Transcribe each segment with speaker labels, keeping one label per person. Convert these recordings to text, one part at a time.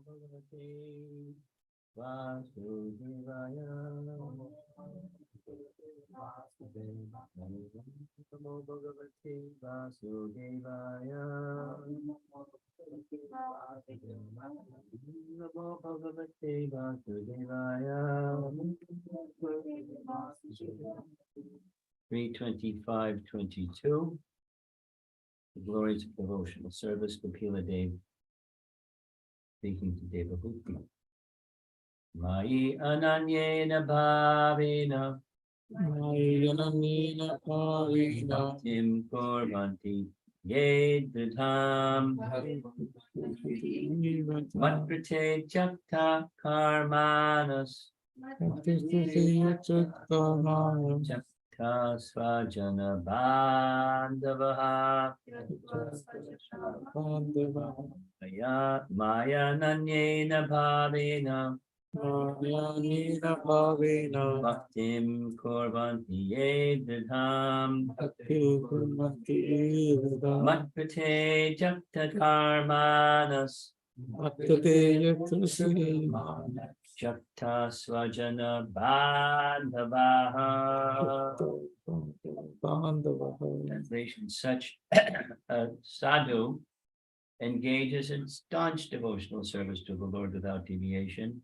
Speaker 1: Bhagavate Vasudevaya. Namo Bhagavate Vasudevaya. Namo Bhagavate Vasudevaya. 3.25.22. The glories of devotional service. Kapila Dev speaking to Devabhuti. Mai ananyena bhavena
Speaker 2: Mayanamina Pavina
Speaker 1: Tim Korvanti Ye Dridham Matprate Chakta Karmanas Chakta Svajana Bandavaha Maya Nanyena Bhavena
Speaker 2: Mayanina Pavina
Speaker 1: Bhaktim Korvanti Ye Dridham
Speaker 2: Bhakti Kurmati
Speaker 1: Matpate Jakta Karmanas
Speaker 2: Bhaktate Yatusi
Speaker 1: Jakta Svajana Bandhavaha. Translation: such a sadhu engages in staunch devotional service to the Lord without deviation.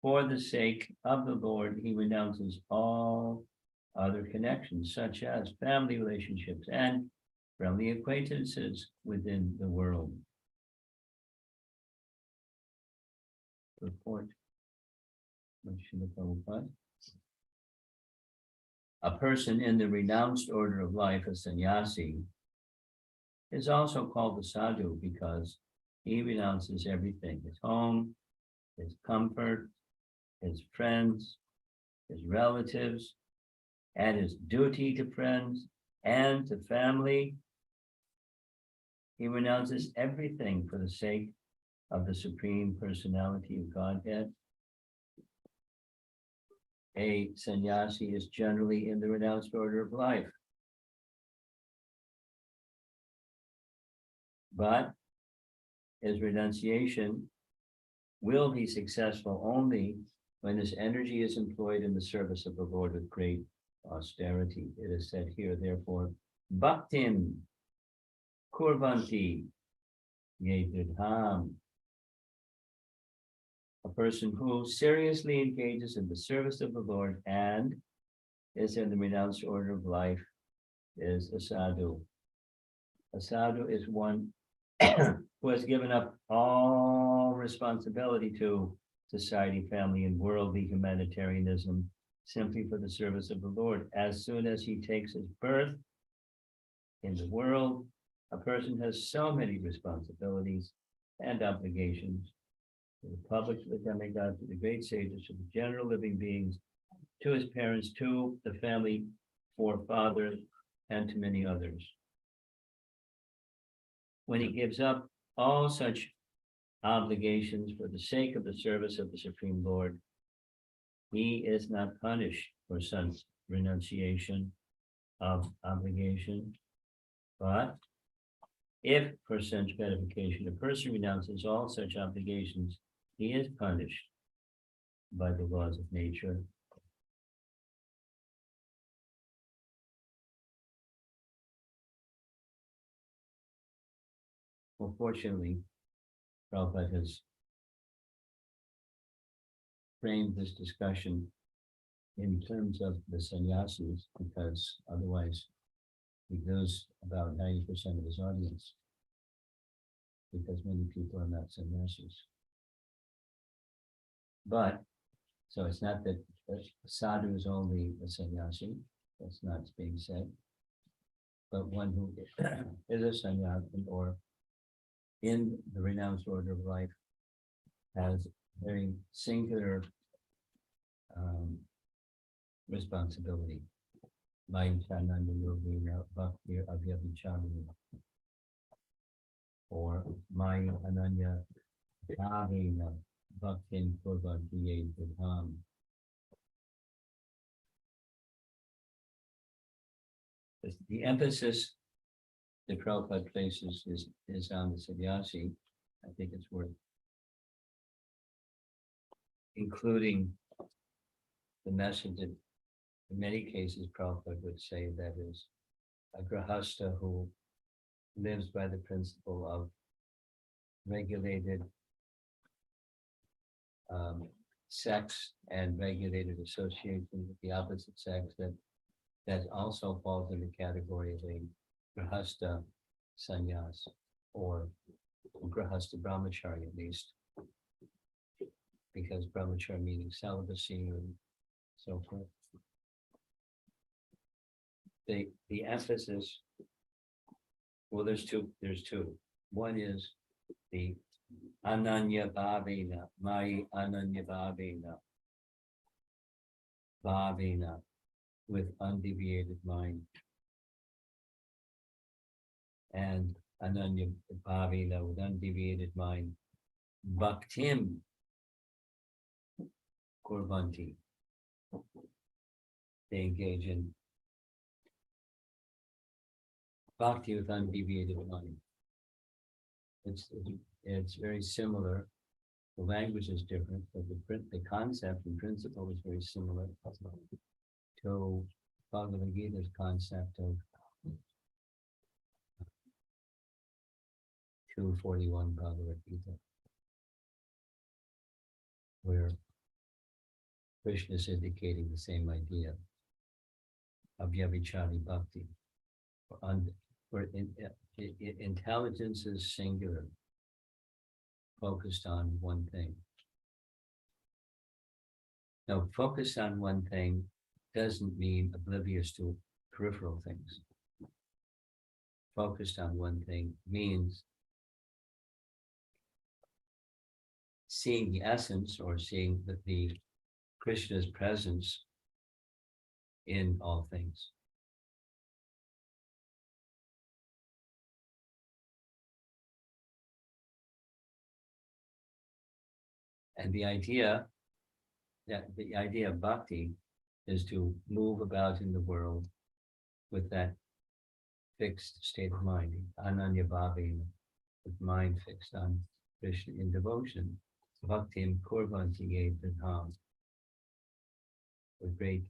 Speaker 1: For the sake of the Lord, he renounces all other connections, such as family relationships and friendly acquaintances within the world. Report. A person in the renounced order of life, a sannyasi, is also called a sadhu because he renounces everything: his home, his comfort, his friends, his relatives, and his duty to friends and to family. He renounces everything for the sake of the Supreme Personality of Godhead. A sannyasi is generally in the renounced order of life, but his renunciation will be successful only when his energy is employed in the service of the Lord with great austerity. It is said here, therefore, Bhaktim Kurvanti Ye Dridham. A person who seriously engages in the service of the Lord and is in the renounced order of life is a sadhu. A sadhu is one who has given up all responsibility to society, family, and worldly humanitarianism simply for the service of the Lord. As soon as he takes his birth in the world, a person has so many responsibilities and obligations to the public, to the demigod, to the great sages, to the general living beings, to his parents, to the family, forefathers, and to many others. When he gives up all such obligations for the sake of the service of the Supreme Lord, he is not punished for such renunciation of obligation. But if for such gratification a person renounces all such obligations, he is punished by the laws of nature. Well, fortunately, Prabhupada has framed this discussion in terms of the sannyasis, because otherwise he loses about 90% of his audience, because many people are not sannyasis. But, so it's not that a sadhu is only a sannyasi, that's not being said, but one who is a sannyasi or in the renounced order of life has very singular responsibility. Or Maya Ananya Bhavena Bhaktin Kurvanti Dridham. The emphasis that Prabhupada places is on the sannyasi, I think it's worth including the message that in many cases Prabhupada would say that is a grahasta who lives by the principle of regulated sex and regulated association with the opposite sex, that also falls in the category of a grahasta sannyas or grahasta brahmachari at least, because brahmachari meaning celibacy and so forth. The emphasis, well, there's two. One is the ananya bhavina, mai ananya bhavina, with undeviated mind, and ananya bhavina with undeviated mind, bhaktim kurvanti. They engage in bhakti with undeviated mind. It's very similar. The language is different, but the concept and principle is very similar to Bhagavad Gita's concept of 241 Bhagavad Gita, where Krishna is indicating the same idea of Yavichari Bhakti, where intelligence is singular, focused on one thing. Now, focused on one thing doesn't mean oblivious to peripheral things. Focused on one thing means seeing the essence or seeing the Krishna's presence in all things. And the idea of bhakti is to move about in the world with that fixed state of mind, ananya bhavina, with mind fixed on Krishna in devotion, bhaktim kurvanti ye vidham, with great,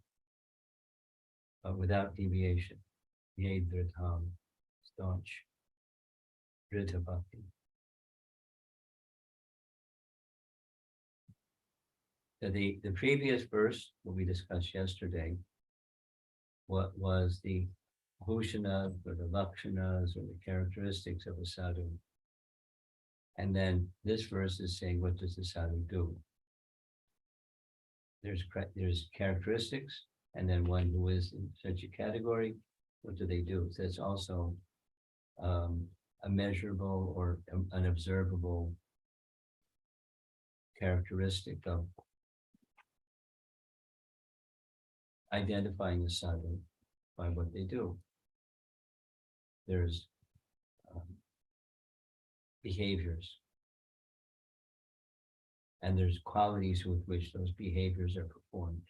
Speaker 1: without deviation, ye vidham, staunch, drita bhakti. The previous verse, what we discussed yesterday, what was the bhushanas or the lakshanas or the characteristics of a sadhu. And then this verse is saying, what does the sadhu do? There's characteristics, and then one who is in such a category, what do they do? So it's also a measurable or an observable characteristic of identifying a sadhu by what they do. There's behaviors, and there's qualities with which those behaviors are performed.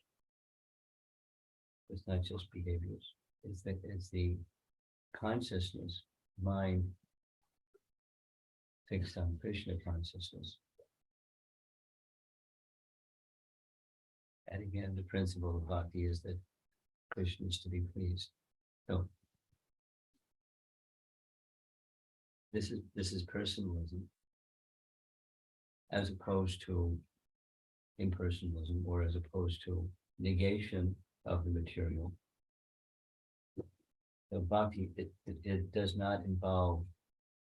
Speaker 1: It's not just behaviors. It's the consciousness, mind fixed on Krishna consciousness. And again, the principle of bhakti is that Krishna is to be pleased. So this is personalism as opposed to impersonalism, or as opposed to negation of the material. The bhakti, it does not involve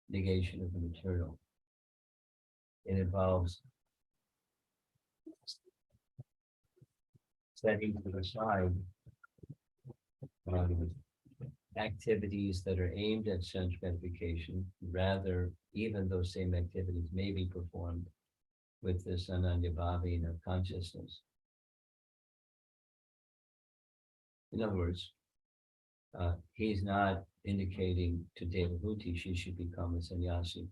Speaker 1: negation of the material. It involves setting to the side activities that are aimed at sense gratification. Rather, even those same activities may be performed with this ananya bhavina consciousness. In other words, he's not indicating to Devahuti she should become a sannyasi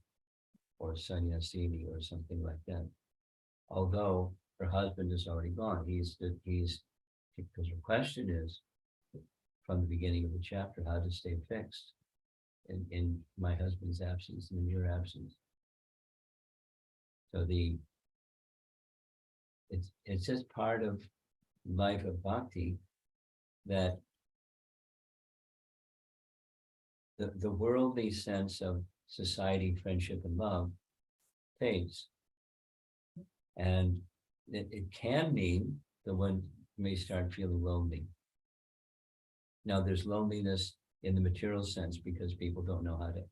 Speaker 1: or sannyasini or something like that. Although her husband is already gone, because her question is, from the beginning of the chapter, how to stay fixed in my husband's absence and in your absence. So it's just part of life of bhakti that the worldly sense of society, friendship, and love fades. And it can mean that one may start feeling lonely. Now, there's loneliness in the material sense because people don't know how to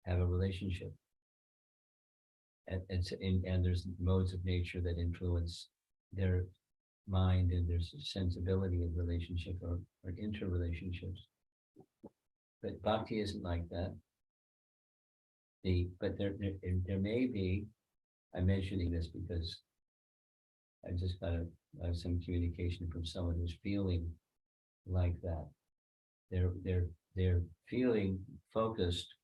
Speaker 1: have a relationship. And there's modes of nature that influence their mind and their sensibility of relationship or interrelationships. But bhakti isn't like that. But there may be, I'm mentioning this because I just got some communication from someone who's feeling like that. They're feeling focused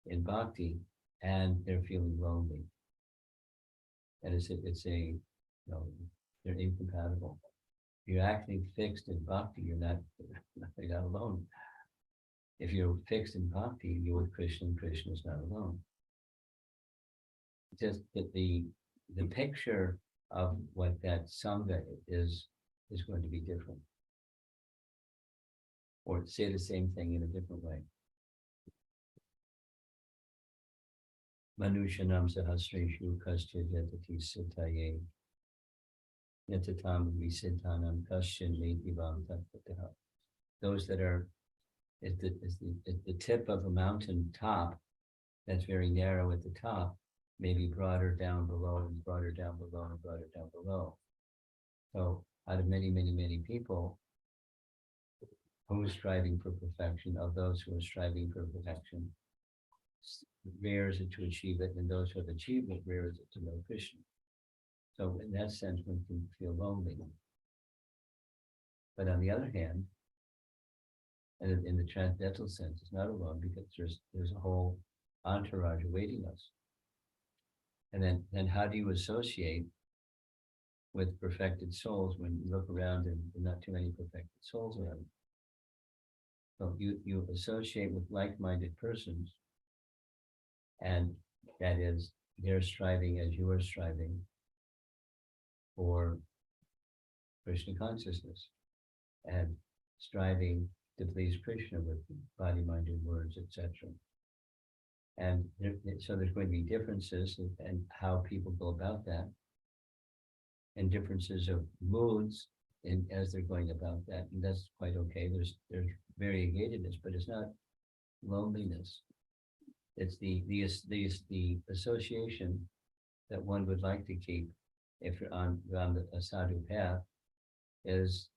Speaker 1: in bhakti and they're feeling lonely. And they're incompatible. If you're acting fixed in bhakti, you're not alone. If you're fixed in bhakti, you're with Krishna, and Krishna is not alone. Just that the picture of what that sangha is going to be different. Or say the same thing in a different way. Manushanam sahasreshu kastya jatati sitaye yatatam visiddhanam kashyan medivam tattataha. Those that are at the tip of a mountain top that's very narrow at the top, may be broader down below and broader down below and broader down below. So out of many, many, many people, who is striving for perfection, of those who are striving for perfection, rare is it to achieve it, and those who have achieved it, rare is it to know Krishna. So in that sense, one can feel lonely. But on the other hand, and in the transcendental sense, it's not alone because there's a whole entourage awaiting us. And then how do you associate with perfected souls when you look around and there are not too many perfected souls around? So you associate with like-minded persons, and that is, they're striving as you are striving for Krishna consciousness and striving to please Krishna with body, mind, and words, etc. And so there's going to be differences in how people go about that, and differences of moods as they're going about that, and that's quite okay. There's variegatedness, but it's not loneliness. It's the association that one would like to keep if you're on a sadhu path is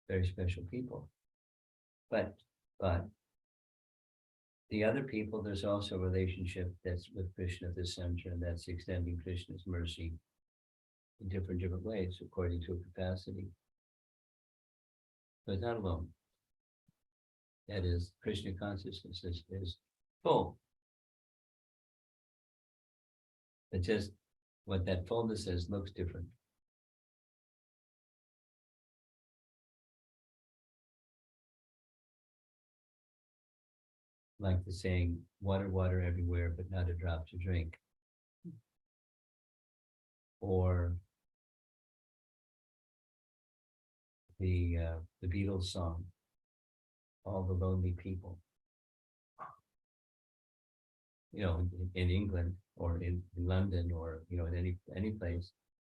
Speaker 1: very special people. But the other people, there's also a relationship that's with Krishna at the center, and that's extending Krishna's mercy in different ways according to capacity. So it's not alone. That is, Krishna consciousness is full. It's just what that fullness is looks different. Like the saying, water, water everywhere, but not a drop to drink. Or the Beatles song, All the Lonely People. In England or in London or, in any place,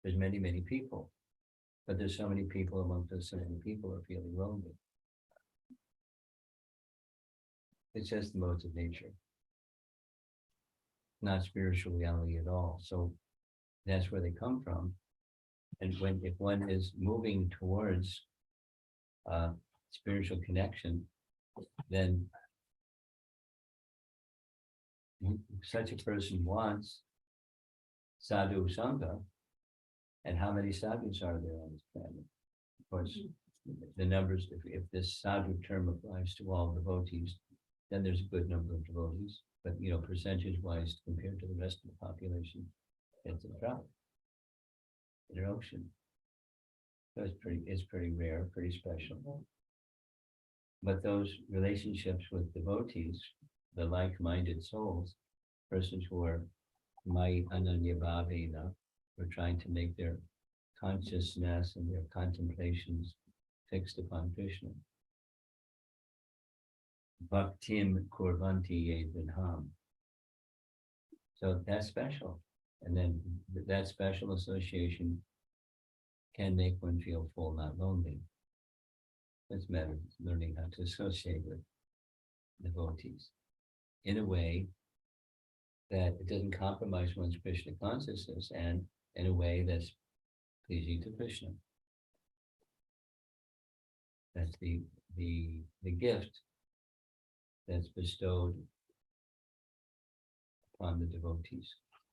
Speaker 1: there's many, many people. But there's so many people amongst us, so many people are feeling lonely. It's just the modes of nature, not spiritual reality at all. So that's where they come from. And if one is moving towards spiritual connection, then such a person wants sadhu sangha. And how many sadhus are there on this planet? Of course, the numbers, if this sadhu term applies to all devotees, then there's a good number of devotees. But percentage-wise, compared to the rest of the population, it's a drop in an ocean. So it's pretty rare, pretty special. But those relationships with devotees, the like-minded souls, persons who are my ananya bhavena, were trying to make their consciousness and their contemplations fixed upon Krishna. Bhaktim kurvanti ye vinham. So that's special. And then that special association can make one feel full, not lonely. That's matter learning how to associate with devotees in a way that it doesn't compromise one's Krishna consciousness, and in a way that's pleasing to Krishna. That's the gift that's bestowed upon the devotees.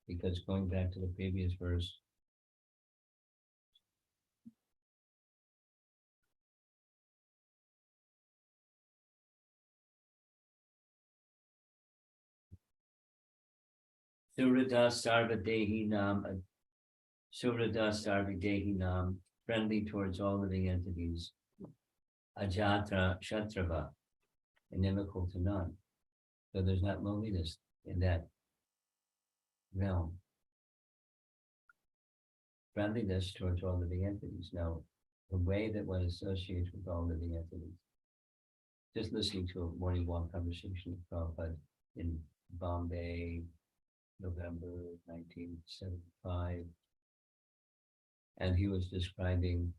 Speaker 1: Because going back to the previous verse, Suradas Sarvadehi Nam, friendly towards all living entities, Ajatra Shatrava, inimical to none. So there's not loneliness in that realm. Friendliness towards all living entities. Now, the way that one associates with all living entities, just listening to a morning walk conversation with Prabhupada in Bombay, November 1975, and he was describing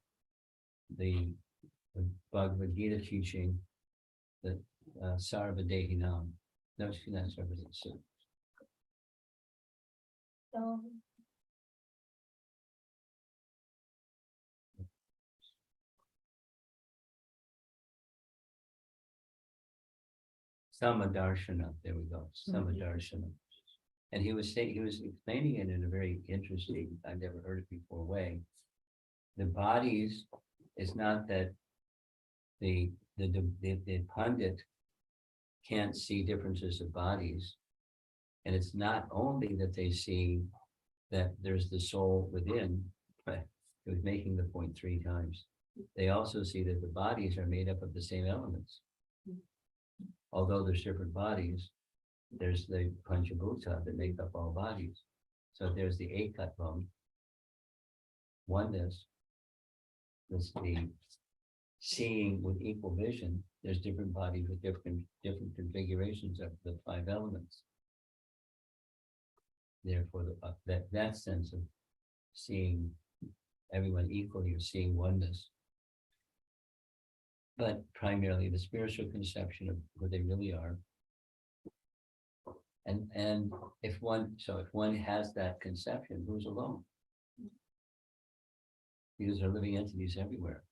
Speaker 1: the Bhagavad Gita teaching that Sarvadehinam. No, she's not Sarvadehinam. Samadarshana, there we go, Samadarshana. And he was explaining it in a very interesting, I've never heard it before, way. The bodies, it's not that the pundit can't see differences of bodies. And it's not only that they see that there's the soul within, but it was making the point 3 times. They also see that the bodies are made up of the same elements. Although there's different bodies, there's the Panchabhuta that make up all bodies. So there's the Ekatvam, oneness, there's the seeing with equal vision. There's different bodies with different configurations of the 5 elements. Therefore, that sense of seeing everyone equally or seeing oneness, but primarily the spiritual conception of who they really are. And if one has that conception, who's alone? Because there are living entities everywhere.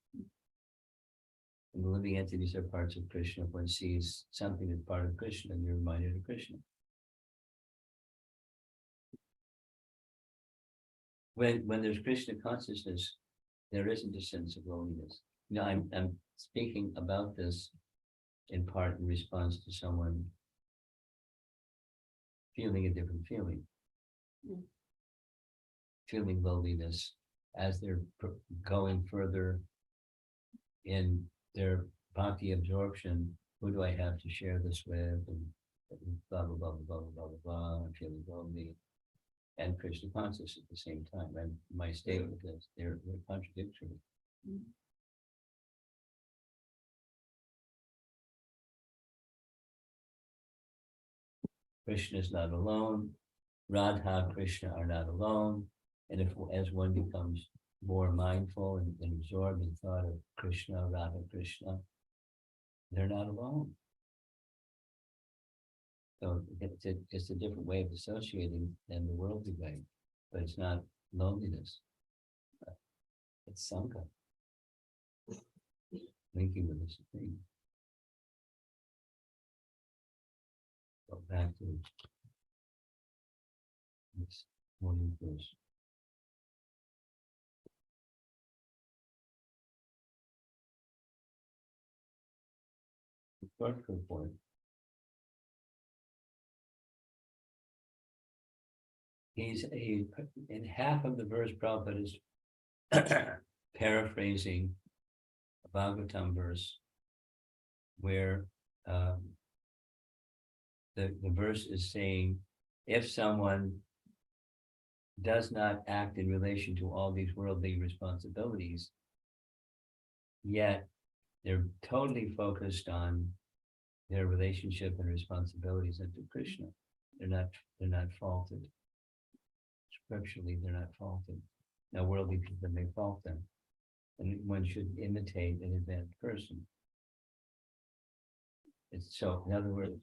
Speaker 1: And the living entities are parts of Krishna. If one sees something that's part of Krishna, you're reminded of Krishna. When there's Krishna consciousness, there isn't a sense of loneliness. You know, I'm speaking about this in part in response to someone feeling a different feeling, feeling loneliness as they're going further in their bhakti absorption. Who do I have to share this with? And blah, blah, blah, blah, blah, blah, blah, blah. I'm feeling lonely. And Krishna conscious at the same time. And my statement is they're contradictory. Krishna is not alone. Radha, Krishna are not alone. And as one becomes more mindful and absorbed in thought of Krishna, Radha, Krishna, they're not alone. So it's a different way of associating than the worldly way, but it's not loneliness. It's Sangha, linking with the Supreme. Go back to this morning verse. The third point. In half of the verse, Prabhupada is paraphrasing a Bhagavatam verse where the verse is saying, if someone does not act in relation to all these worldly responsibilities, yet they're totally focused on their relationship and responsibilities unto Krishna. They're not faulted. Scripturally, they're not faulted. Now, worldly people may fault them, and one should imitate an advanced person. It's so, in other words,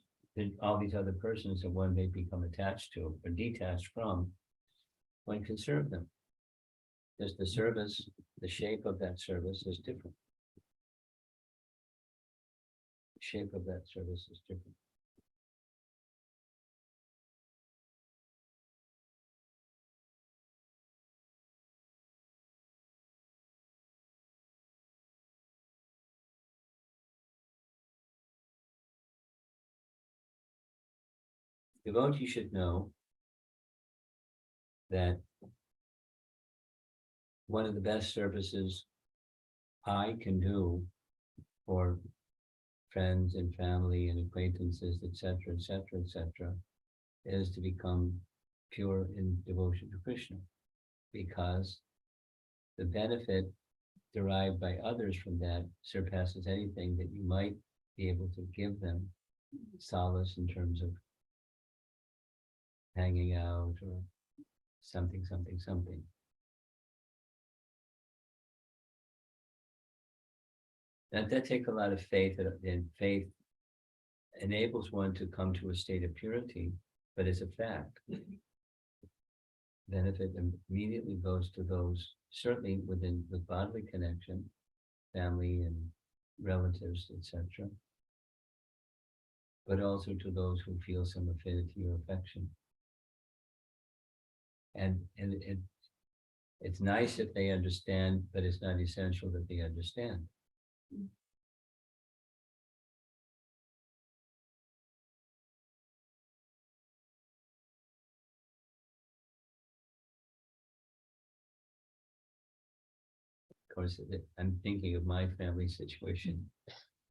Speaker 1: all these other persons that one may become attached to or detached from, one can serve them. Because the service, the shape of that service is different. The shape of that service is different. Devotee should know that one of the best services I can do for friends and family and acquaintances, etc., etc., etc., is to become pure in devotion to Krishna, because the benefit derived by others from that surpasses anything that you might be able to give them solace in terms of hanging out or something. That takes a lot of faith, and faith enables one to come to a state of purity, but it's a fact. Benefit immediately goes to those, certainly with bodily connection, family and relatives, etc., but also to those who feel some affinity or affection. And it's nice if they understand, but it's not essential that they understand. Of course, I'm thinking of my family situation,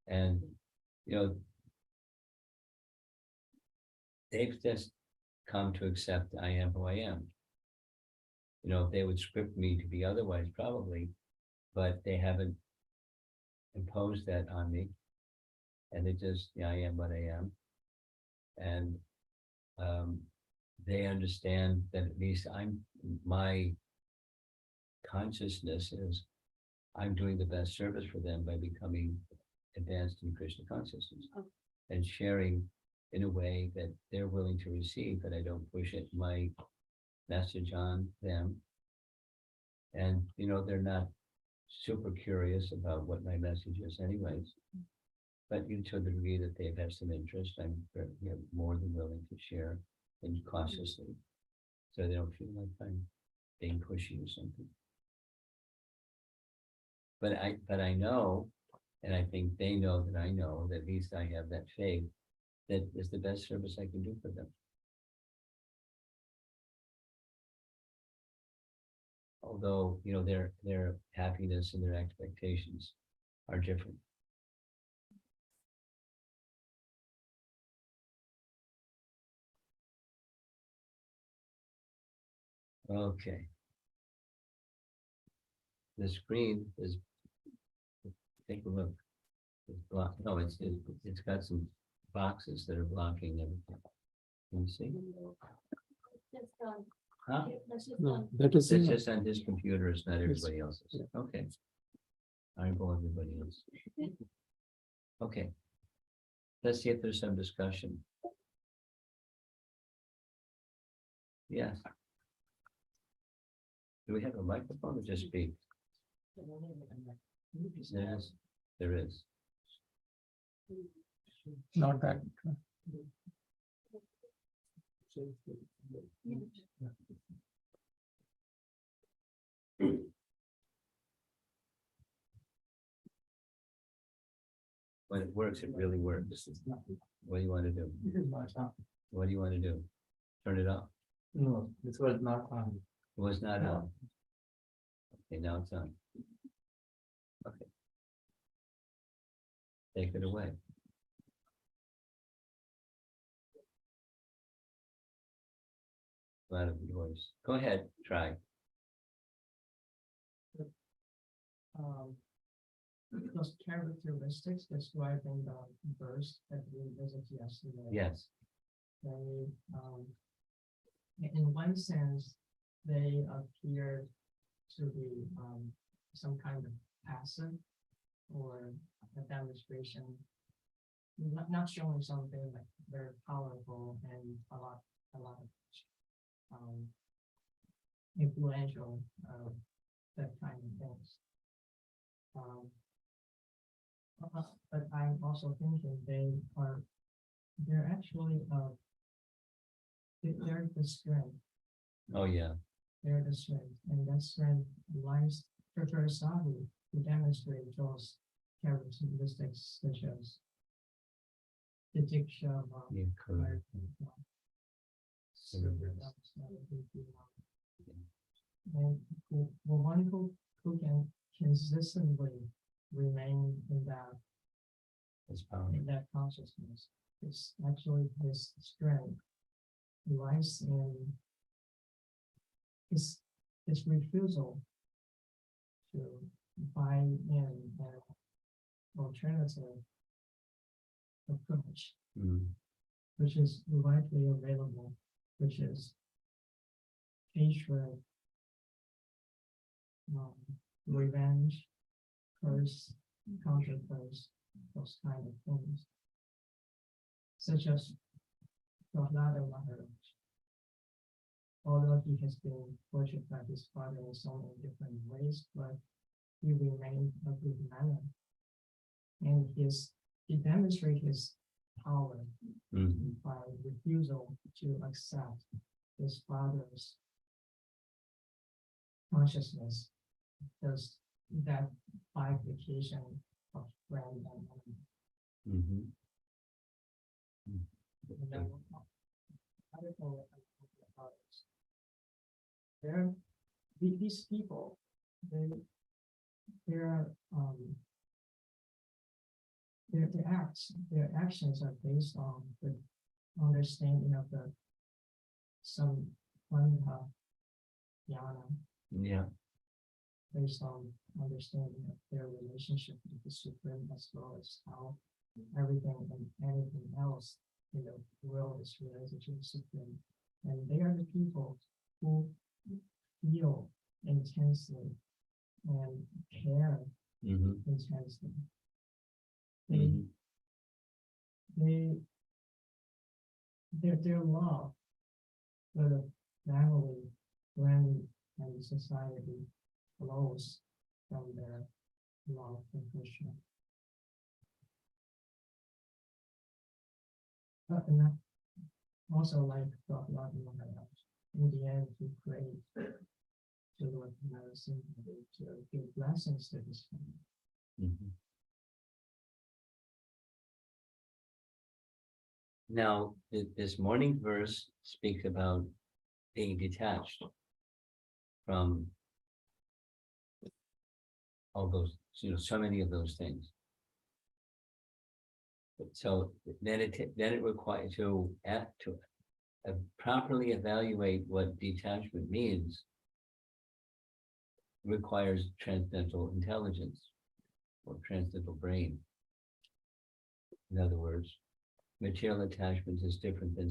Speaker 1: and they've just come to accept I am who I am. They would script me to be otherwise, probably, but they haven't imposed that on me, and it just, I am what I am, and they understand that at least my consciousness is I'm doing the best service for them by becoming advanced in Krishna consciousness and sharing in a way that they're willing to receive, that I don't push it, my message on them. And, they're not super curious about what my message is anyways. But to the degree that they have some interest, I'm more than willing to share and cautiously, so they don't feel like I'm being pushy or something. But I know, and I think they know that I know, that at least I have that faith that is the best service I can do for them. Although, their happiness and their expectations are different. Okay. The screen is, take a look. It's blocked. No, it's got some boxes that are blocking everything. Can you see? Huh?
Speaker 2: No, that is
Speaker 1: It's just on his computer, it's not everybody else's.
Speaker 2: Yeah.
Speaker 1: Okay. I will everybody else. Okay. Let's see if there's some discussion. Yes. Do we have a microphone or just speak? Yes, there is.
Speaker 2: not that.
Speaker 1: When it works, it really works. What do you want to do? What do you want to do? Turn it off?
Speaker 2: No, this was not on.
Speaker 1: It was not on. Okay, now it's on. Okay. Take it away. loud of your voice. Go ahead, try.
Speaker 3: Those characteristics describing the verse that we visited yesterday.
Speaker 1: Yes.
Speaker 3: They, in one sense, they appear to be some kind of passive or a demonstration, not showing something like very powerful and a lot of influential, that kind of things. But I'm also thinking they're actually they're the strength.
Speaker 1: Oh, yeah.
Speaker 3: They're the strength, and that strength lies for a sadhu to demonstrate those characteristics such as the diksha,
Speaker 1: Yeah, correct.
Speaker 3: and one who can consistently remain in
Speaker 1: That's powerful.
Speaker 3: that consciousness. It's actually his strength lies in his refusal to buy in an alternative approach, which is widely available, which is hatred, revenge, curse, counter curse, those kind of things, such as Prahlada Maharaj. Although he has been worshipped by his father in so many different ways, but he remained a good man, and he demonstrated his power by refusal to accept his father's consciousness, just that bifurcation of friend and enemy. And then other thing that I'm thinking about is these people, their actions are based on the understanding of the some jnana,
Speaker 1: Yeah.
Speaker 3: based on understanding of their relationship with the Supreme, as well as how everything and anything else in the world is related to the Supreme. And they are the people who feel intensely and care intensely. Their love for the family, friend, and society flows from their love for Krishna. And also, like Prahlada Maharaj, in the end, he prayed to Lord Narasimha to give blessings to his family.
Speaker 1: Now, this morning verse speaks about being detached from all those, so many of those things. So then it requires to properly evaluate what detachment means, requires transcendental intelligence or transcendental brain. In other words, material attachment is different than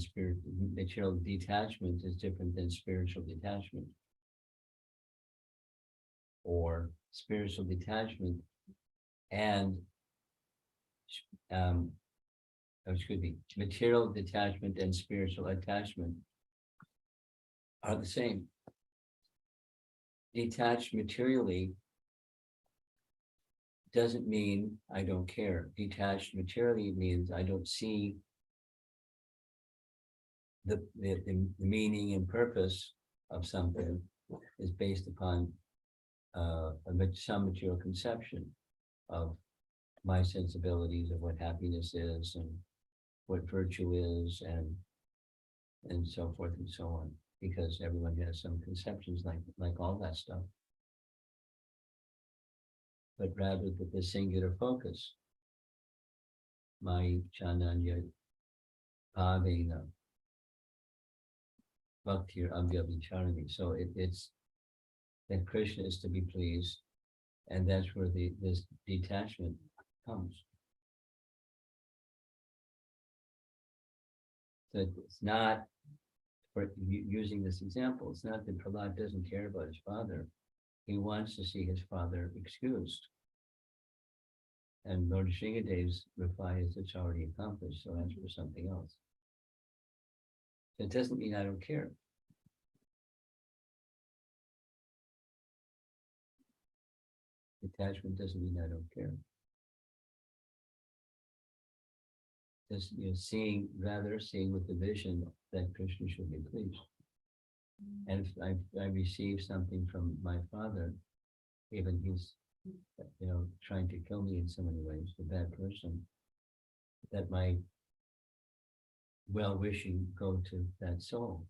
Speaker 1: material detachment is different than spiritual detachment. Or spiritual detachment and material detachment and spiritual attachment are the same. Detached materially doesn't mean I don't care. Detached materially means I don't see the meaning and purpose of something is based upon some material conception of my sensibilities of what happiness is and what virtue is and so forth and so on, because everyone has some conceptions like all that stuff. But rather that the singular focus, my chananya bhavena, Bhakti or Abhyabhi Charani. So it's that Krishna is to be pleased, and that's where this detachment comes. So it's not, for using this example, it's not that Prahlad doesn't care about his father. He wants to see his father excused. And Lord Sringadev's reply is it's already accomplished, so ask for something else. It doesn't mean I don't care. Detachment doesn't mean I don't care. Just seeing with the vision that Krishna should be pleased. And if I receive something from my father, even he's trying to kill me in so many ways, a bad person, that my well-wishing go to that soul.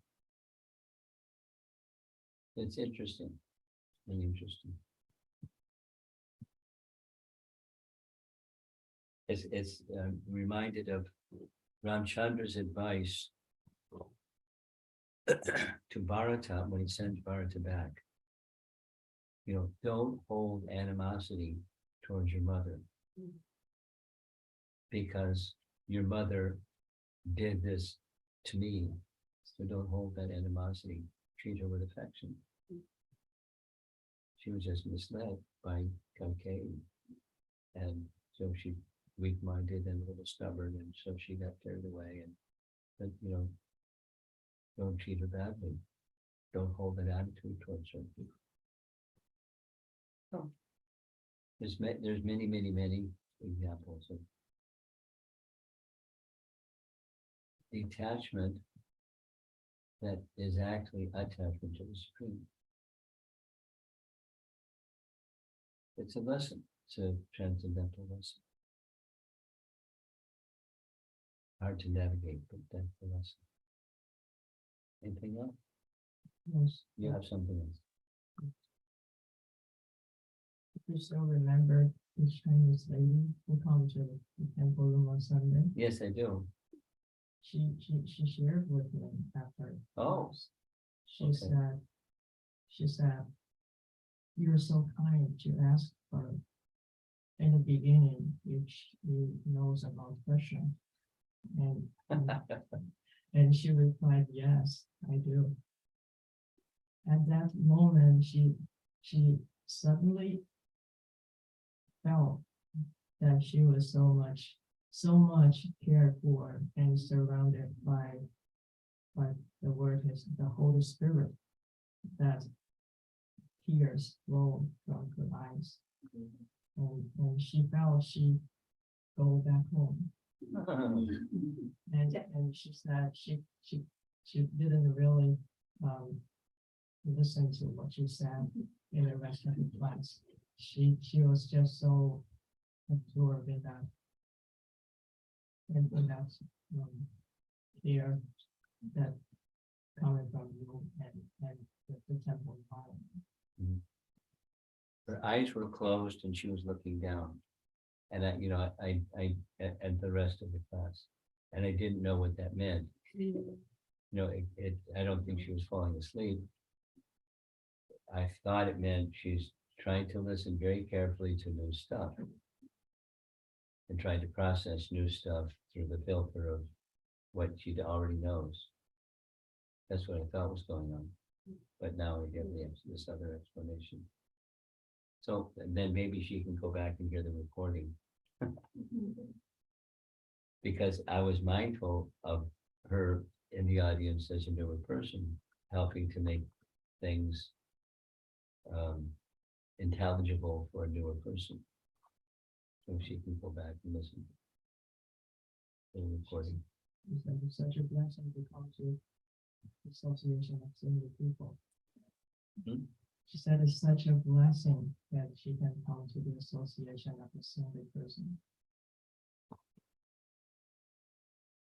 Speaker 1: It's interesting, really interesting. It's reminded of Ramchandra's advice to Bharata when he sends Bharata back. Don't hold animosity towards your mother, because your mother did this to me. So don't hold that animosity. Treat her with affection. She was just misled by Kaikeyi, and so she weak-minded and a little stubborn, and so she got carried away. But don't treat her badly. Don't hold that attitude towards her. Oh. There's many examples of detachment that is actually attachment to the Supreme. It's a lesson. It's a transcendental lesson. Hard to navigate, but that's the lesson. Anything else?
Speaker 3: Yes.
Speaker 1: You have something else.
Speaker 3: You still remember this Chinese lady who comes to the temple room on Sunday?
Speaker 1: Yes, I do.
Speaker 3: She shared with me after.
Speaker 1: Oh.
Speaker 3: She
Speaker 1: Okay.
Speaker 3: said, you're so kind to ask her in the beginning if she knows about Krishna. And she replied, yes, I do. At that moment, she suddenly felt that she was so much cared for and surrounded by the word is the Holy Spirit, that tears flowed from her eyes. And she felt she go back home. And she said she didn't really listen to what she said in the rest of the class. She was just so absorbed in that fear that coming from you and the temple environment.
Speaker 1: Her eyes were closed and she was looking down. And I at the rest of the class, and I didn't know what that meant. I don't think she was falling asleep. I thought it meant she's trying to listen very carefully to new stuff and trying to process new stuff through the filter of what she already knows. That's what I thought was going on. But now I get this other explanation. So then maybe she can go back and hear the recording. Because I was mindful of her in the audience as a newer person, helping to make things intelligible for a newer person. So she can go back and listen to the recording.
Speaker 3: It's such a blessing to come to association of single people. She said it's such a blessing that she can come to the association of a single person.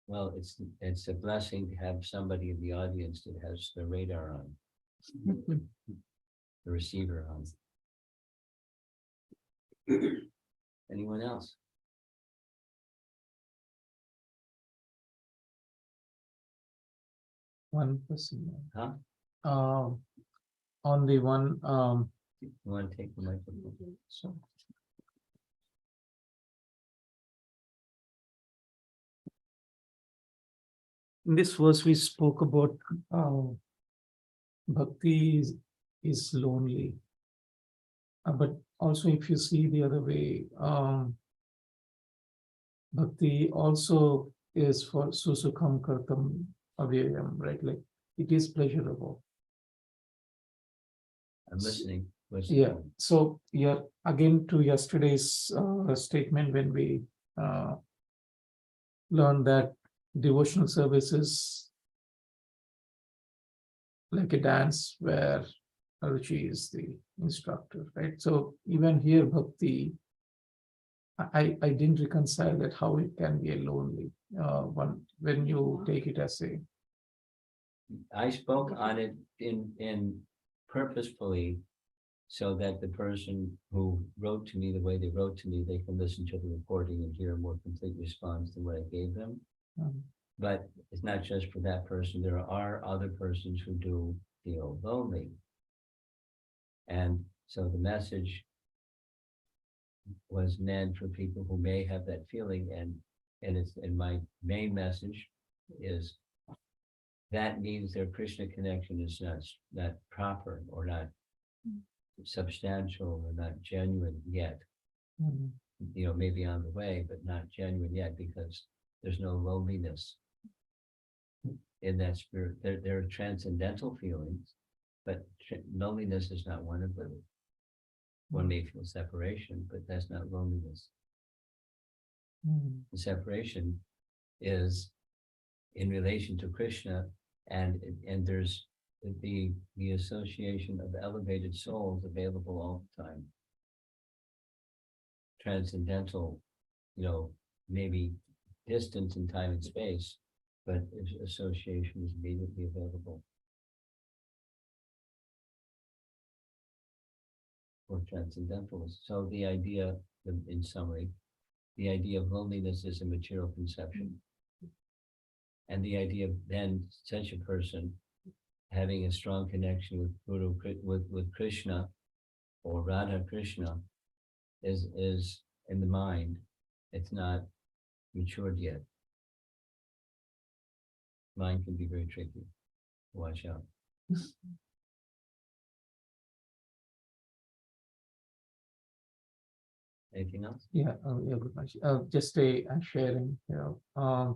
Speaker 1: Well, it's a blessing to have somebody in the audience that has the radar on, the receiver on. Anyone else?
Speaker 2: one person.
Speaker 1: Huh?
Speaker 2: On the one,
Speaker 1: You want to take the microphone?
Speaker 2: so. In this verse, we spoke about bhakti is lonely. But also, if you see the other way, bhakti also is for susukham kartam avyayam, right? Like it is pleasurable.
Speaker 1: I'm listening.
Speaker 2: Yeah. So yeah, again to yesterday's statement when we learned that devotional service is like a dance where Ruchi is the instructor, right? So even here, bhakti, I didn't reconcile that how it can be a lonely one when you take it as a.
Speaker 1: I spoke on it in purposefully so that the person who wrote to me the way they wrote to me, they can listen to the recording and hear a more complete response than what I gave them. But it's not just for that person. There are other persons who do feel lonely. And so the message was meant for people who may have that feeling, and my main message is that means their Krishna connection is not proper or not substantial or not genuine yet. Maybe on the way, but not genuine yet, because there's no loneliness in that spirit. There are transcendental feelings, but loneliness is not one of them. One may feel separation, but that's not loneliness. The separation is in relation to Krishna, and there's the association of elevated souls available all the time. Transcendental, maybe distance in time and space, but association is immediately available. For transcendentalists. So the idea, in summary, the idea of loneliness is a material conception. And the idea of then such a person having a strong connection with Guru, with Krishna or Radha Krishna is in the mind. It's not matured yet. Mind can be very tricky. Watch out. Anything else?
Speaker 2: Yeah, good much. Just a sharing, the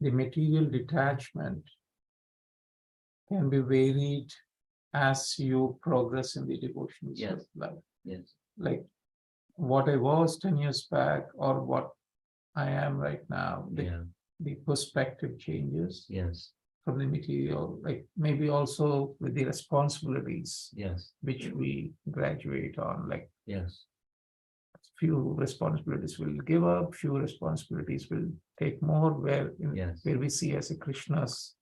Speaker 2: material detachment can be varied as you progress in the devotional life.
Speaker 1: Yes.
Speaker 2: Like what I was 10 years back or what I am right now, the perspective changes.
Speaker 1: Yes.
Speaker 2: From the material, like maybe also with the responsibilities.
Speaker 1: Yes.
Speaker 2: Which we graduate on, like.
Speaker 1: Yes.
Speaker 2: Few responsibilities will give up, few responsibilities will take more, where we see as a Krishna's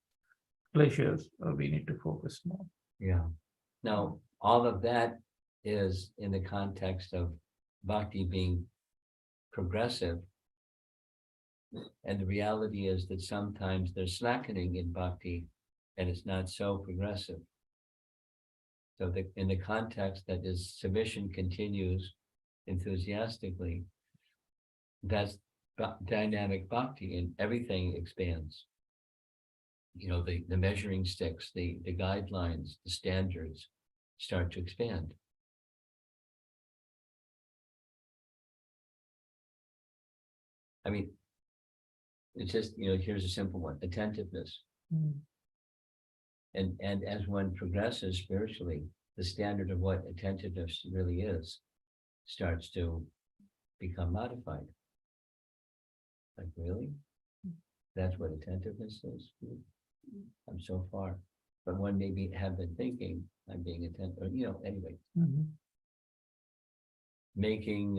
Speaker 2: pleasures, we need to focus more.
Speaker 1: Yeah. Now, all of that is in the context of bhakti being progressive. And the reality is that sometimes there's slackening in bhakti and it's not so progressive. So in the context that is submission continues enthusiastically, that's dynamic bhakti, and everything expands. The measuring sticks, the guidelines, the standards start to expand. I mean, it's just, here's a simple one: attentiveness. And as one progresses spiritually, the standard of what attentiveness really is starts to become modified. Like, really? That's what attentiveness is? I'm so far. But one maybe have been thinking, I'm being attentive, or, anyway. Making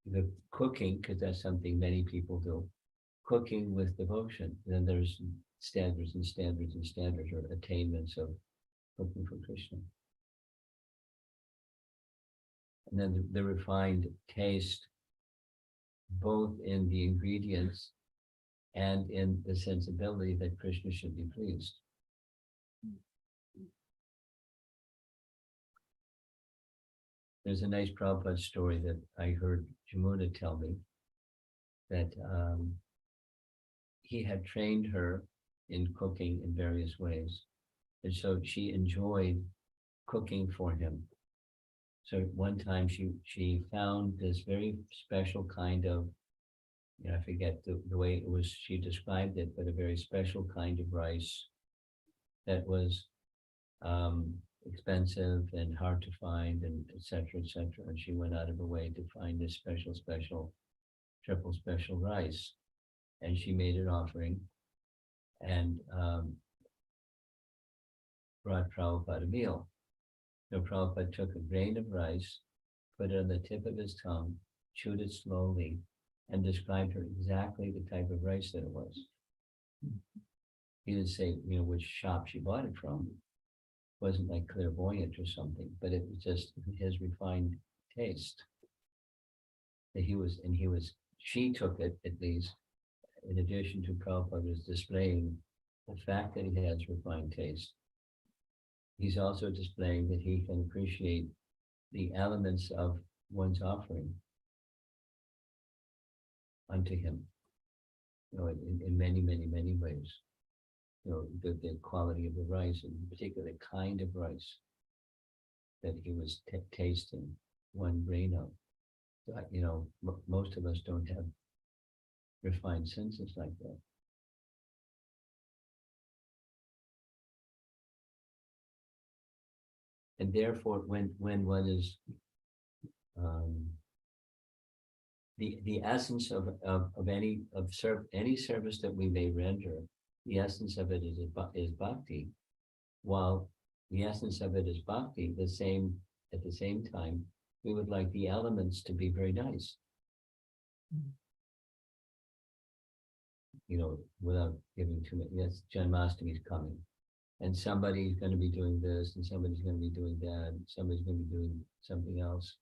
Speaker 1: the cooking, because that's something many people do, cooking with devotion. Then there's standards and standards and standards, or attainments of cooking for Krishna. And then the refined taste, both in the ingredients and in the sensibility that Krishna should be pleased. There's a nice Prabhupada story that I heard Jamuna tell me, that he had trained her in cooking in various ways. And so she enjoyed cooking for him. So one time she found this very special kind of, I forget the way it was, she described it, but a very special kind of rice that was expensive and hard to find, and et cetera, et cetera. And she went out of her way to find this special, triple special rice. And she made an offering and brought Prabhupada a meal. So Prabhupada took a grain of rice, put it on the tip of his tongue, chewed it slowly, and described her exactly the type of rice that it was. He didn't say, which shop she bought it from. It wasn't like clairvoyant or something, but it was just his refined taste. That she took it, at least, in addition to Prabhupada was displaying the fact that he has refined taste. He's also displaying that he can appreciate the elements of one's offering unto him, in many, many, many ways. The quality of the rice, and in particular the kind of rice that he was tasting one grain of. Most of us don't have refined senses like that. And therefore, when one is the essence of any service that we may render, the essence of it is bhakti. While the essence of it is bhakti, at the same time, we would like the elements to be very nice. Without giving too much. Yes, Janmashtami is coming. And somebody's going to be doing this, and somebody's going to be doing that, and somebody's going to be doing something else,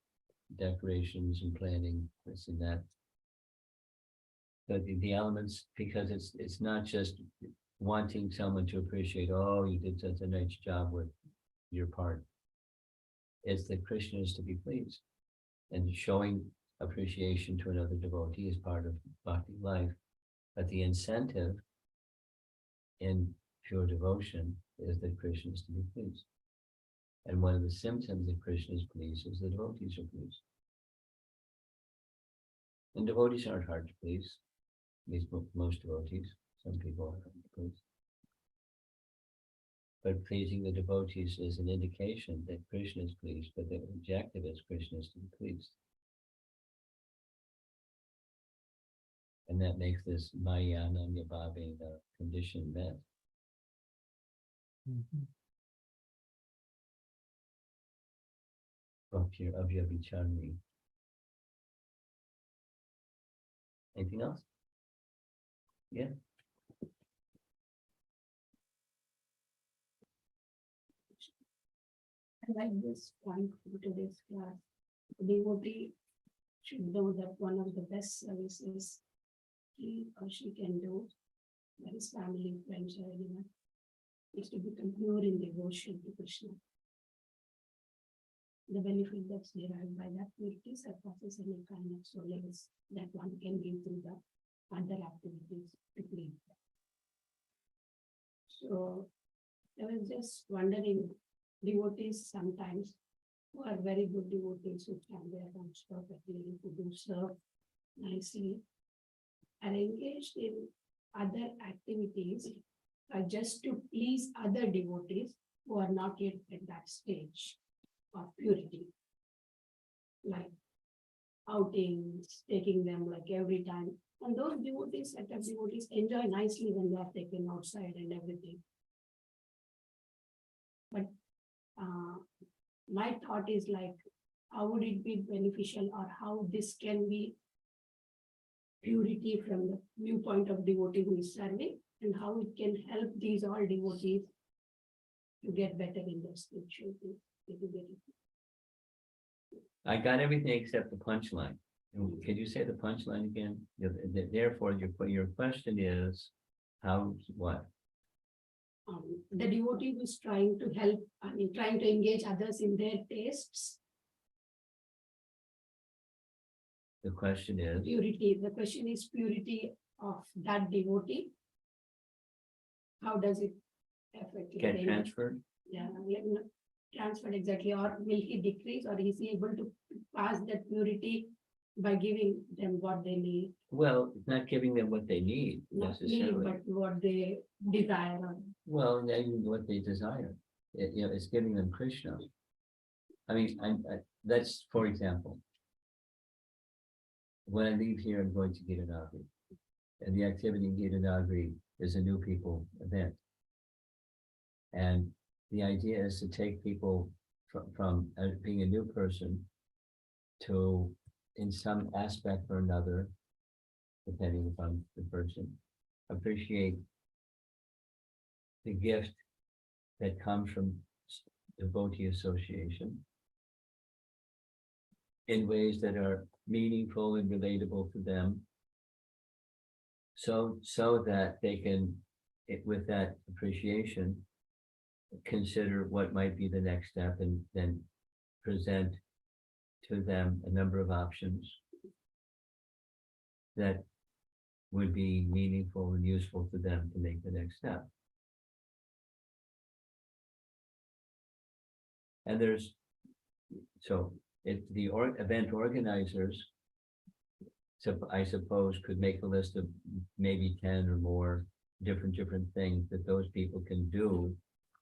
Speaker 1: decorations and planning, this and that. But the elements, because it's not just wanting someone to appreciate, oh, you did such a nice job with your part. It's that Krishna is to be pleased. And showing appreciation to another devotee is part of bhakti life. But the incentive in pure devotion is that Krishna is to be pleased. And one of the symptoms that Krishna is pleased is the devotees are pleased. And devotees aren't hard to please. At least most devotees. Some people are hard to please. But pleasing the devotees is an indication that Krishna is pleased, but the objective is Krishna is to be pleased. And that makes this Maya Ananya Bhave condition met. Of your vicharni. Anything else? Yeah.
Speaker 4: I like this point from today's class. Devotee should know that one of the best services he or she can do, that is family, friends, or anyone, is to become pure in devotion to Krishna. The benefit that's derived by that purity surpasses any kind of solace that one can give through the other activities to please. So I was just wondering, devotees sometimes who are very good devotees who can their rounds perfectly, who do serve nicely, are engaged in other activities just to please other devotees who are not yet at that stage of purity, like outings, taking them like every time. And those devotees, set of devotees, enjoy nicely when they are taken outside and everything. But my thought is like, how would it be beneficial, or how this can be purity from the viewpoint of devotee who is serving, and how it can help these all devotees to get better in their spiritual thing.
Speaker 1: I got everything except the punchline. Can you say the punchline again? Therefore, your question is, how, what?
Speaker 4: The devotee who is trying to help, I mean, trying to engage others in their tastes,
Speaker 1: The question is,
Speaker 4: purity. The question is purity of that devotee. How does it affect?
Speaker 1: get
Speaker 4: them?
Speaker 1: transferred?
Speaker 4: Yeah, like, transferred exactly, or will he decrease, or is he able to pass that purity by giving them what they need?
Speaker 1: Well, it's not giving them what they need
Speaker 4: Not need,
Speaker 1: necessarily.
Speaker 4: but what they desire. Or,
Speaker 1: Well, then what they desire, it's giving them Krishna. I mean, that's, for example, when I leave here, I'm going to Gitanagari. And the activity in Gitanagari is a new people event. And the idea is to take people from being a new person to, in some aspect or another, depending upon the person, appreciate the gift that comes from devotee association in ways that are meaningful and relatable to them, so that they can, with that appreciation, consider what might be the next step, and then present to them a number of options that would be meaningful and useful to them to make the next step. And there's, so the event organizers, so I suppose, could make a list of maybe 10 or more different things that those people can do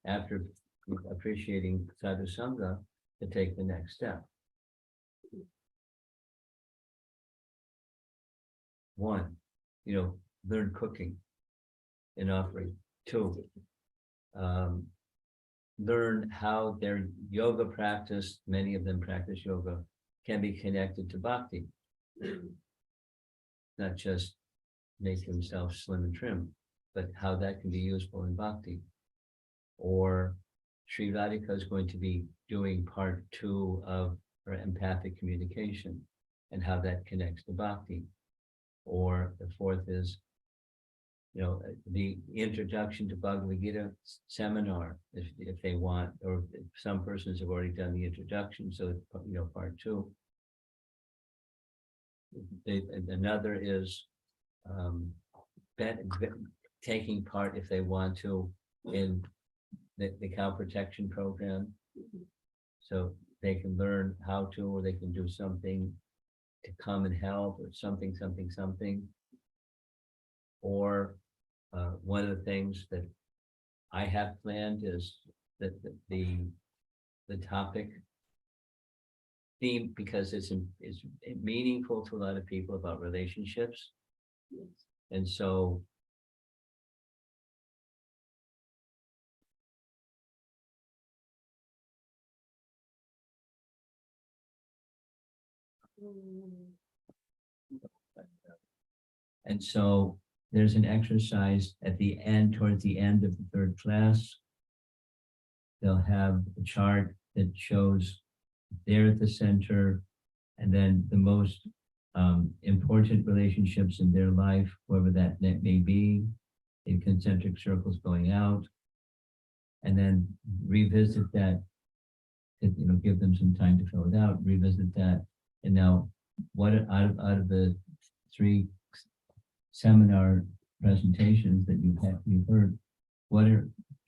Speaker 1: after appreciating sadhu sangha to take the next step. One, learn cooking and offering. Two, learn how their yoga practice, many of them practice yoga, can be connected to bhakti. Not just make themselves slim and trim, but how that can be useful in bhakti. Or Sri Radhika is going to be doing part 2 of her empathic communication and how that connects to bhakti. Or the fourth is, the introduction to Bhagavad Gita seminar, if they want, or if some persons have already done the introduction, so part 2. Another is taking part, if they want to, in the cow protection program, so they can learn how to, or they can do something to come and help, or something. Or one of the things that I have planned is that the topic theme, because it's meaningful to a lot of people about relationships. And so there's an exercise at the end, towards the end of the 3rd class. They'll have a chart that shows they're at the center, and then the most important relationships in their life, whoever that may be, in concentric circles going out, and then revisit that, give them some time to fill it out, revisit that. And now, what out of the 3 seminar presentations that you've heard,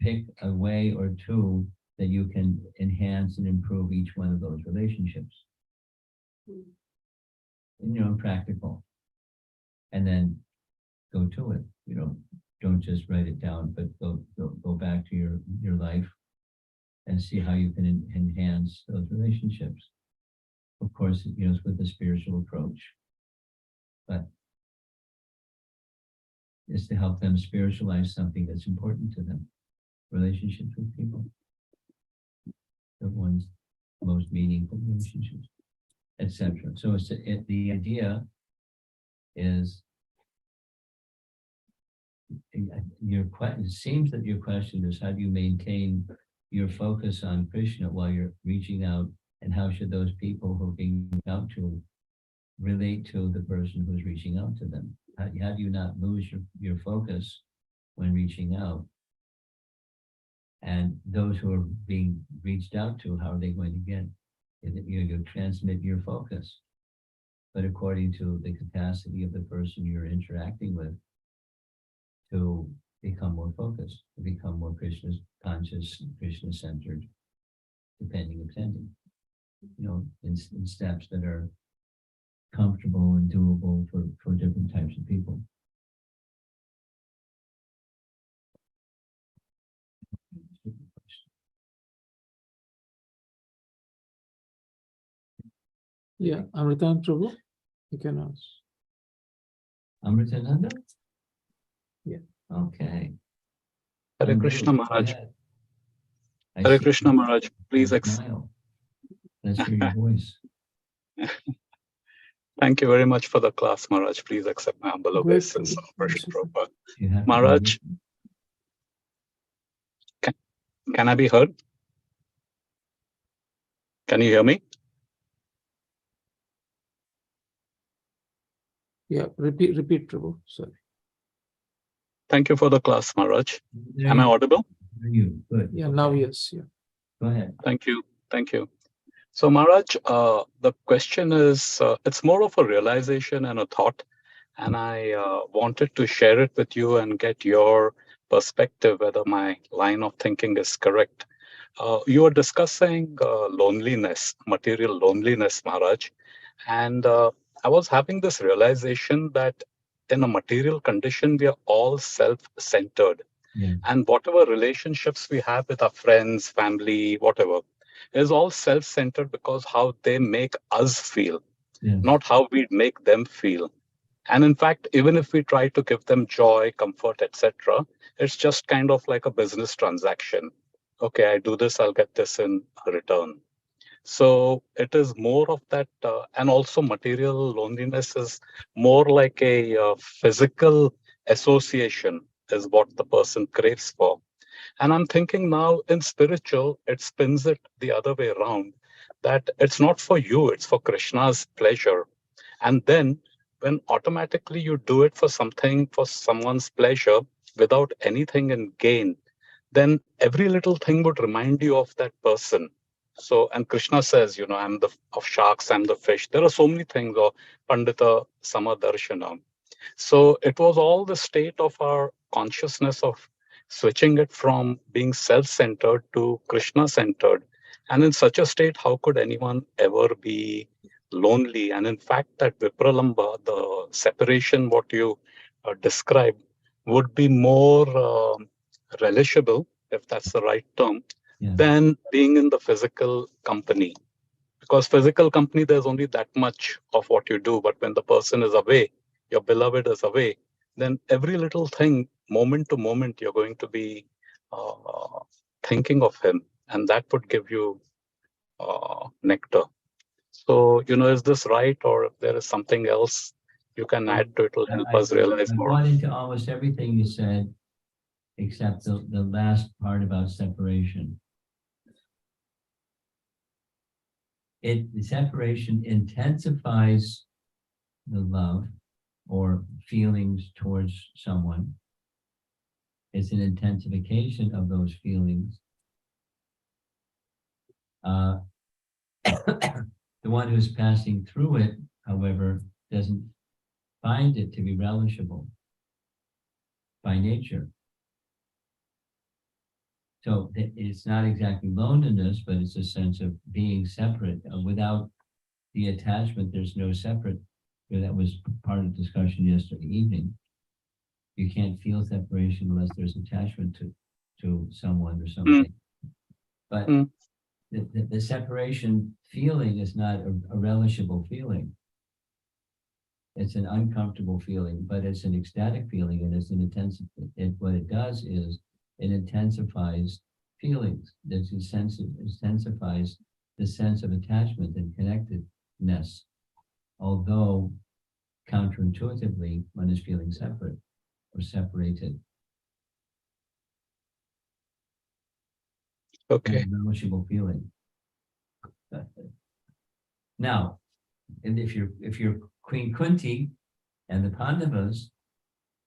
Speaker 1: pick a way or 2 that you can enhance and improve each one of those relationships. And, practical. And then go to it. Don't just write it down, but go back to your life and see how you can enhance those relationships. Of course, it's with a spiritual approach, but it's to help them spiritualize something that's important to them. Relationships with people, the ones most meaningful relationships, etc. So the idea is, it seems that your question is, how do you maintain your focus on Krishna while you're reaching out, and how should those people who are being out to relate to the person who's reaching out to them? How do you not lose your focus when reaching out? And those who are being reached out to, how are they going to get it? You transmit your focus, but according to the capacity of the person you're interacting with, to become more focused, to become more Krishna conscious, Krishna centered, depending, in steps that are comfortable and doable for different types of people.
Speaker 2: Yeah, Amritan Prabhu, you can ask.
Speaker 1: Amritananda?
Speaker 2: Yeah.
Speaker 1: Okay.
Speaker 5: Hare
Speaker 1: Amrit,
Speaker 5: Krishna
Speaker 1: go
Speaker 5: Maharaj.
Speaker 1: ahead. I
Speaker 5: Hare
Speaker 1: see
Speaker 5: Krishna Maharaj. Please
Speaker 1: your smile. Let's hear your voice.
Speaker 5: Thank you very much for the class, Maharaj. Please accept my humble
Speaker 2: Go ahead,
Speaker 5: obeisance.
Speaker 2: Prabhu.
Speaker 5: Worship Prabhupada.
Speaker 1: You have to
Speaker 5: Maharaj, can I be heard? Can you hear me?
Speaker 2: Yeah, repeat, Prabhu. Sorry.
Speaker 5: Thank you for the class, Maharaj.
Speaker 1: There
Speaker 5: Am I
Speaker 1: you-
Speaker 5: audible?
Speaker 1: there you. Good.
Speaker 2: Yeah, now yes. Yeah.
Speaker 1: Go ahead.
Speaker 5: Thank you. Thank you. So, Maharaj, the question is, it's more of a realization and a thought, and I wanted to share it with you and get your perspective, whether my line of thinking is correct. You were discussing loneliness, material loneliness, Maharaj, and I was having this realization that in a material condition, we are all self-centered.
Speaker 1: Yeah.
Speaker 5: And whatever relationships we have with our friends, family, whatever, is all self-centered because how they make us feel,
Speaker 1: Yes.
Speaker 5: not how we make them feel. And in fact, even if we try to give them joy, comfort, etc., it's just kind of like a business transaction. Okay, I do this, I'll get this in return. So it is more of that, and also material loneliness is more like a physical association, is what the person craves for. And I'm thinking now in spiritual, it spins it the other way around, that it's not for you, it's for Krishna's pleasure. And then when automatically you do it for something, for someone's pleasure, without anything in gain, then every little thing would remind you of that person. So, and Krishna says, I'm the of sharks, I'm the fish. There are so many things, or Pandita Samadarshana. So it was all the state of our consciousness of switching it from being self-centered to Krishna-centered. And in such a state, how could anyone ever be lonely? And in fact, that Vipralamba, the separation, what you described, would be more relishable, if that's the right term,
Speaker 1: Yeah.
Speaker 5: than being in the physical company. Because physical company, there's only that much of what you do. But when the person is away, your beloved is away, then every little thing, moment to moment, you're going to be thinking of him. And that would give you nectar. So, is this right? Or if there is something else you can add to it, will help us realize
Speaker 1: I
Speaker 5: more.
Speaker 1: bought into almost everything you said, except the last part about separation. The separation intensifies the love or feelings towards someone. It's an intensification of those feelings. The one who's passing through it, however, doesn't find it to be relishable by nature. So it's not exactly loneliness, but it's a sense of being separate. Without the attachment, there's no separate. That was part of the discussion yesterday evening. You can't feel separation unless there's attachment to someone or something. But the separation feeling is not a relishable feeling. It's an uncomfortable feeling, but it's an ecstatic feeling, and it's an intensive. What it does is it intensifies feelings. It intensifies the sense of attachment and connectedness. Although counterintuitively, one is feeling separate or separated.
Speaker 5: Okay.
Speaker 1: A relishable feeling. Now, And if you're Queen Kunti and the Pandavas,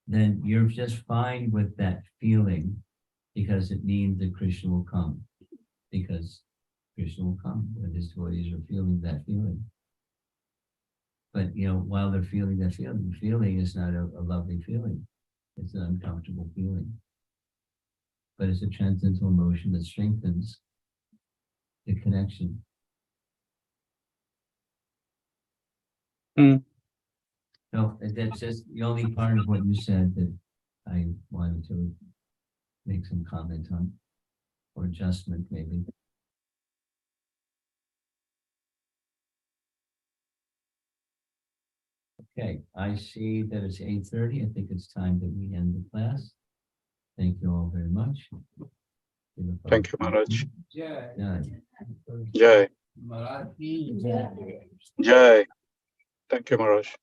Speaker 1: then you're just fine with that feeling because it means that Krishna will come. Because Krishna will come when his devotees are feeling that feeling. But while they're feeling that feeling, the feeling is not a lovely feeling. It's an uncomfortable feeling. But it's a transcendental emotion that strengthens the connection. So that's just the only part of what you said that I wanted to make some comment on, or adjustment maybe. Okay, I see that it's 8:30. I think it's time that we end the class. Thank you all very much.
Speaker 5: Thank you, Maharaj.
Speaker 1: Yeah.
Speaker 5: Jai.
Speaker 1: Yeah.
Speaker 5: Jai. Thank you, Maharaj.